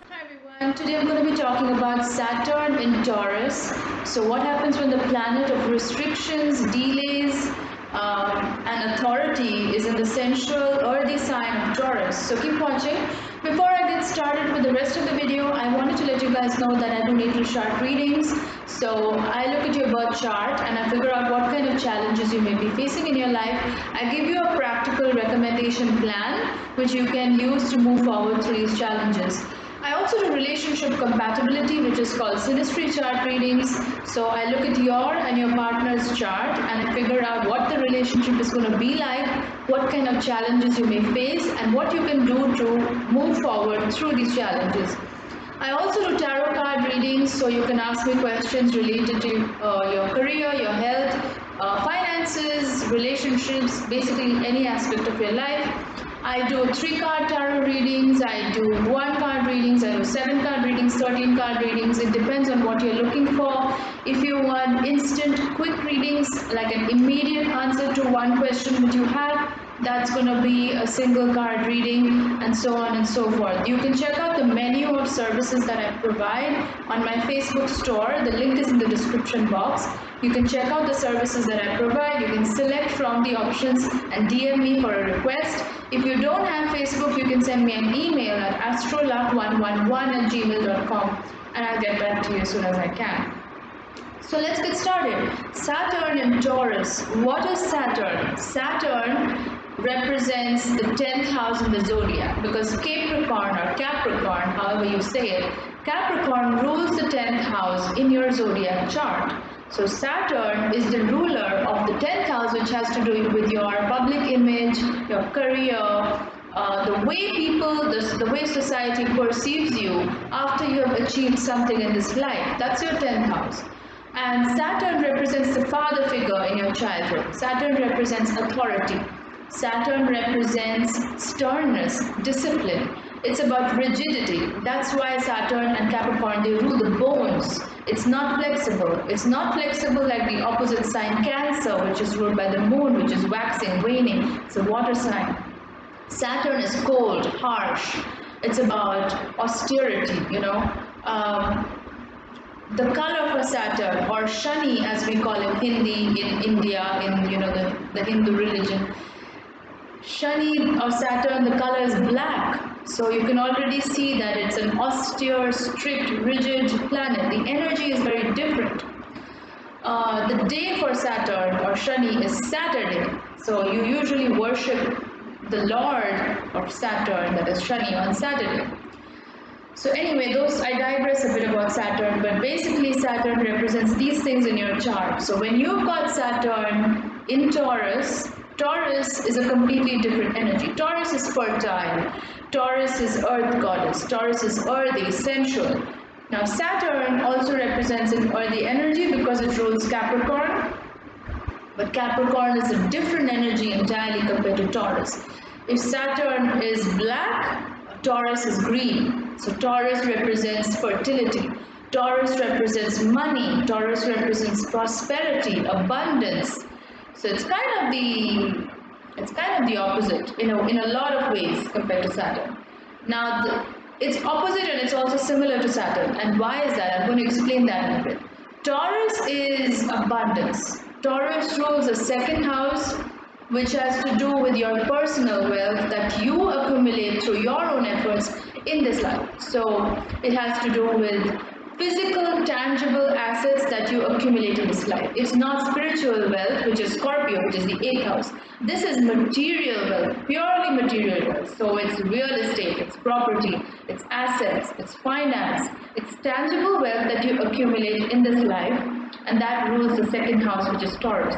Hi everyone, today I'm going to be talking about Saturn in Taurus. So, what happens when the planet of restrictions, delays, and authority is in the central earthy sign of Taurus? So, keep watching. Before I get started with the rest of the video, I wanted to let you guys know that I do natal chart readings. So, I look at your birth chart and I figure out what kind of challenges you may be facing in your life. I give you a practical recommendation plan which you can use to move forward through these challenges. I also do relationship compatibility, which is called Synastry chart readings. So I look at your and your partner's chart and I figure out what the relationship is going to be like, what kind of challenges you may face, and what you can do to move forward through these challenges. I also do tarot card readings, so you can ask me questions related to your career, your health, finances, relationships, basically any aspect of your life. I do 3-card tarot readings, I do 1-card readings, I do 7-card readings, 13-card readings. It depends on what you're looking for. If you want instant, quick readings, like an immediate answer to one question that you have, that's going to be a single card reading, and so on and so forth. You can check out the menu of services that I provide on my Facebook store. The link is in the description box. You can check out the services that I provide. You can select from the options and DM me for a request. If you don't have Facebook, you can send me an email at astroluck111@gmail.com and I'll get back to you as soon as I can. So let's get started. Saturn in Taurus. What is Saturn? Saturn represents the 10th house in the zodiac, because Capricorn or Capricorn, however you say it, Capricorn rules the 10th house in your zodiac chart. So Saturn is the ruler of the 10th house, which has to do with your public image, your career, the way people, the way society perceives you after you have achieved something in this life. That's your 10th house. And Saturn represents the father figure in your childhood. Saturn represents authority. Saturn represents sternness, discipline. It's about rigidity. That's why Saturn and Capricorn, they rule the bones. It's not flexible. It's not flexible like the opposite sign Cancer, which is ruled by the moon, which is waxing, waning. It's a water sign. Saturn is cold, harsh. It's about austerity, the color for Saturn, or Shani as we call it Hindi in India, in the Hindu religion. Shani or Saturn, the color is black. So you can already see that it's an austere, strict, rigid planet. The energy is very different. The day for Saturn or Shani is Saturday. So you usually worship the Lord of Saturn, that is Shani, on Saturday. So anyway, I digress a bit about Saturn, but basically Saturn represents these things in your chart. So when you've got Saturn in Taurus, Taurus is a completely different energy. Taurus is fertile. Taurus is earth goddess. Taurus is earthy, sensual. Now Saturn also represents an earthy energy because it rules Capricorn. But Capricorn is a different energy entirely compared to Taurus. If Saturn is black, Taurus is green. So Taurus represents fertility. Taurus represents money. Taurus represents prosperity, abundance. So it's kind of the opposite in a lot of ways compared to Saturn. Now it's opposite and it's also similar to Saturn. And why is that? I'm going to explain that in a bit. Taurus is abundance. Taurus rules the second house, which has to do with your personal wealth that you accumulate through your own efforts in this life. So it has to do with physical, tangible assets that you accumulate in this life. It's not spiritual wealth, which is Scorpio, which is the 8th house. This is material wealth, purely material wealth. So it's real estate, it's property, it's assets, it's finance, it's tangible wealth that you accumulate in this life, and that rules the second house, which is Taurus.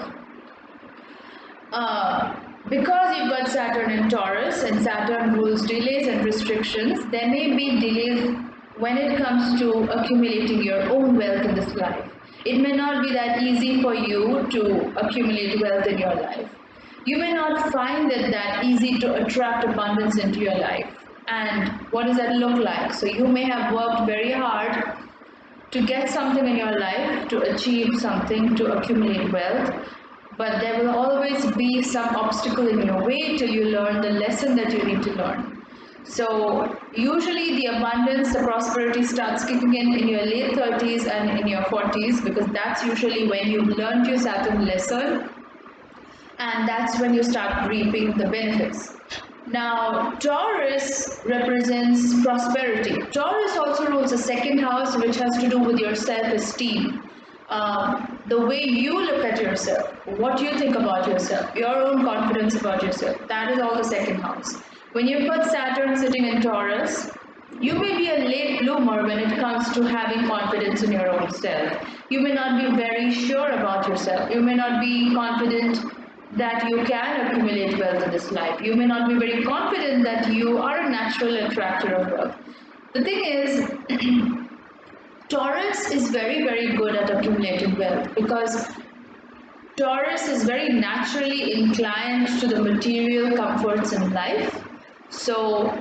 Because you've got Saturn in Taurus and Saturn rules delays and restrictions, there may be delays when it comes to accumulating your own wealth in this life. It may not be that easy for you to accumulate wealth in your life. You may not find it that easy to attract abundance into your life. And what does that look like? So you may have worked very hard to get something in your life, to achieve something, to accumulate wealth. But there will always be some obstacle in your way till you learn the lesson that you need to learn. So usually the abundance, the prosperity starts kicking in your late 30s and in your 40s, because that's usually when you've learned your Saturn lesson, and that's when you start reaping the benefits. Now, Taurus represents prosperity. Taurus also rules the second house, which has to do with your self-esteem. The way you look at yourself, what you think about yourself, your own confidence about yourself, that is all the second house. When you've got Saturn sitting in Taurus, you may be a late bloomer when it comes to having confidence in your own self. You may not be very sure about yourself. You may not be confident that you can accumulate wealth in this life. You may not be very confident that you are a natural attractor of wealth. The thing is, Taurus is very, very good at accumulating wealth, because Taurus is very naturally inclined to the material comforts in life. So,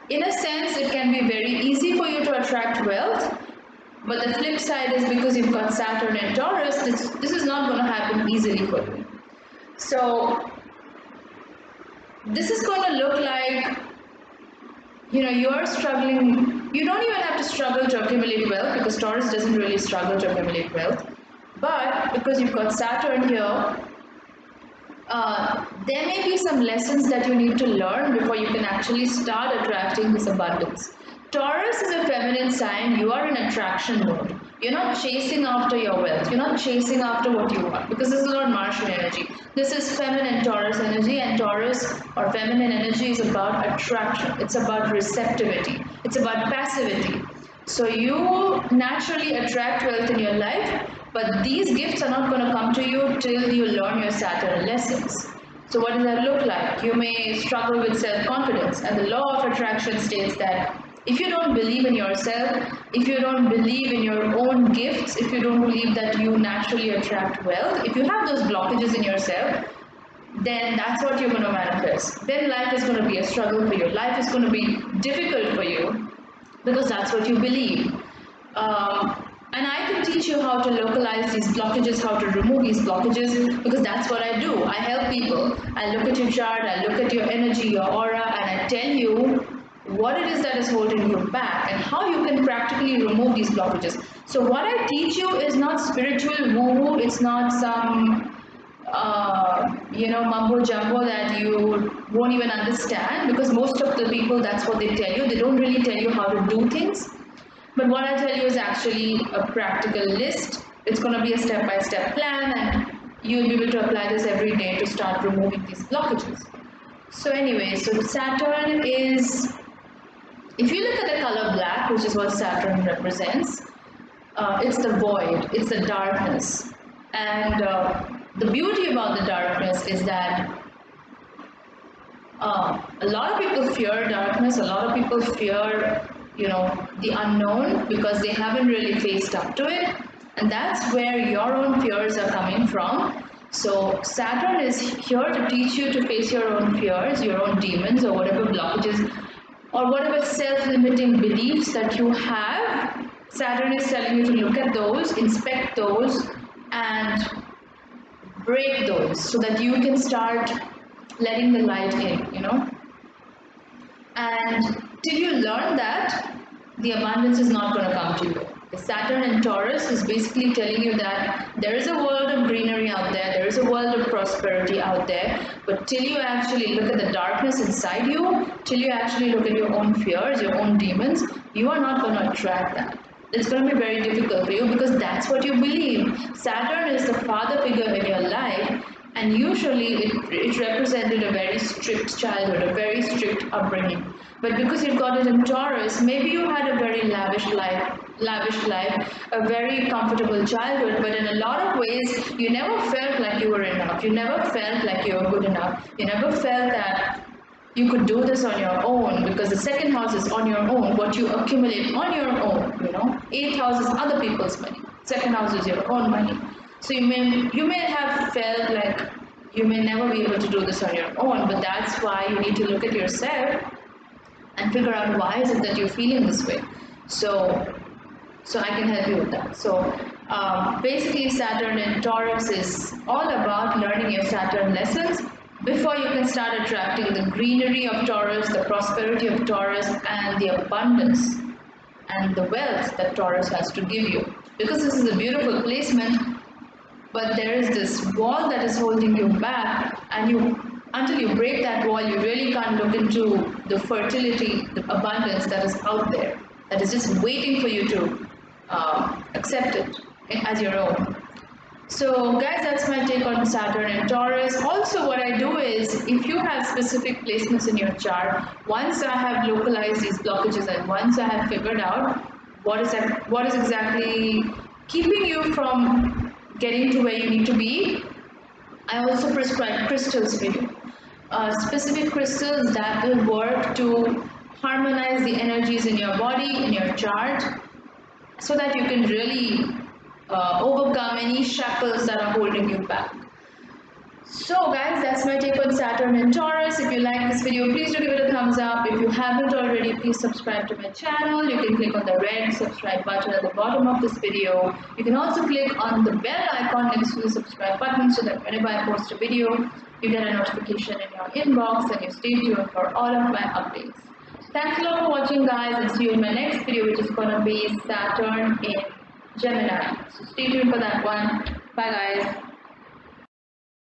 in a sense, it can be very easy for you to attract wealth. But the flip side is, because you've got Saturn in Taurus, this is not going to happen easily for you. So this is going to look like, you're struggling. You don't even have to struggle to accumulate wealth, because Taurus doesn't really struggle to accumulate wealth. But because you've got Saturn here, there may be some lessons that you need to learn before you can actually start attracting this abundance. Taurus is a feminine sign. You are in attraction mode. You're not chasing after your wealth. You're not chasing after what you want, because this is not Martian energy. This is feminine Taurus energy, and Taurus or feminine energy is about attraction. It's about receptivity. It's about passivity. So you naturally attract wealth in your life, but these gifts are not going to come to you till you learn your Saturn lessons. So what does that look like? You may struggle with self-confidence, and the law of attraction states that if you don't believe in yourself, if you don't believe in your own gifts, if you don't believe that you naturally attract wealth, if you have those blockages in yourself, then that's what you're going to manifest. Then life is going to be a struggle for you. Life is going to be difficult for you, because that's what you believe. And I can teach you how to localize these blockages, how to remove these blockages, because that's what I do. I help people. I look at your chart, I look at your energy, your aura, and I tell you what it is that is holding you back and how you can practically remove these blockages. So what I teach you is not spiritual woo-woo. It's not some mumbo jumbo that you won't even understand, because most of the people, that's what they tell you. They don't really tell you how to do things. But what I tell you is actually a practical list. It's going to be a step-by-step plan, and you'll be able to apply this every day to start removing these blockages. So anyway, so Saturn is, if you look at the color black, which is what Saturn represents, it's the void, it's the darkness. And the beauty about the darkness is that a lot of people fear darkness, a lot of people fear, the unknown, because they haven't really faced up to it. And that's where your own fears are coming from. So Saturn is here to teach you to face your own fears, your own demons, or whatever blockages, or whatever self-limiting beliefs that you have. Saturn is telling you to look at those, inspect those, and break those, so that you can start letting the light in, And till you learn that, the abundance is not going to come to you. The Saturn in Taurus is basically telling you that there is a world of greenery out there is a world of prosperity out there, but till you actually look at the darkness inside you, till you actually look at your own fears, your own demons, you are not going to attract that. It's going to be very difficult for you, because that's what you believe. Saturn is the father figure in your life, and usually it represented a very strict childhood, a very strict upbringing. But because you've got it in Taurus, maybe you had a very lavish life, a very comfortable childhood, but in a lot of ways, you never felt like you were enough. You never felt like you were good enough. You never felt that you could do this on your own, because the second house is on your own, what you accumulate on your own, 8th house is other people's money, second house is your own money. So you may have felt like you may never be able to do this on your own, but that's why you need to look at yourself and figure out why is it that you're feeling this way. So I can help you with that. So basically Saturn in Taurus is all about learning your Saturn lessons before you can start attracting the greenery of Taurus, the prosperity of Taurus, and the abundance and the wealth that Taurus has to give you. Because this is a beautiful placement, but there is this wall that is holding you back, and until you break that wall, you really can't look into the fertility, the abundance that is out there, that is just waiting for you to accept it as your own. So guys, that's my take on Saturn and Taurus. Also, what I do is, if you have specific placements in your chart, once I have localized these blockages and once I have figured out what is exactly keeping you from getting to where you need to be, I also prescribe crystals for you. Specific crystals that will work to harmonize the energies in your body, in your chart, so that you can really overcome any shackles that are holding you back. So guys, that's my take on Saturn and Taurus. If you like this video, please do give it a thumbs up. If you haven't already, please subscribe to my channel. You can click on the red subscribe button at the bottom of this video. You can also click on the bell icon next to the subscribe button so that whenever I post a video, you get a notification in your inbox and you stay tuned for all of my updates. Thanks a lot for watching, guys, and see you in my next video, which is going to be Saturn in Gemini. So stay tuned for that one. Bye guys.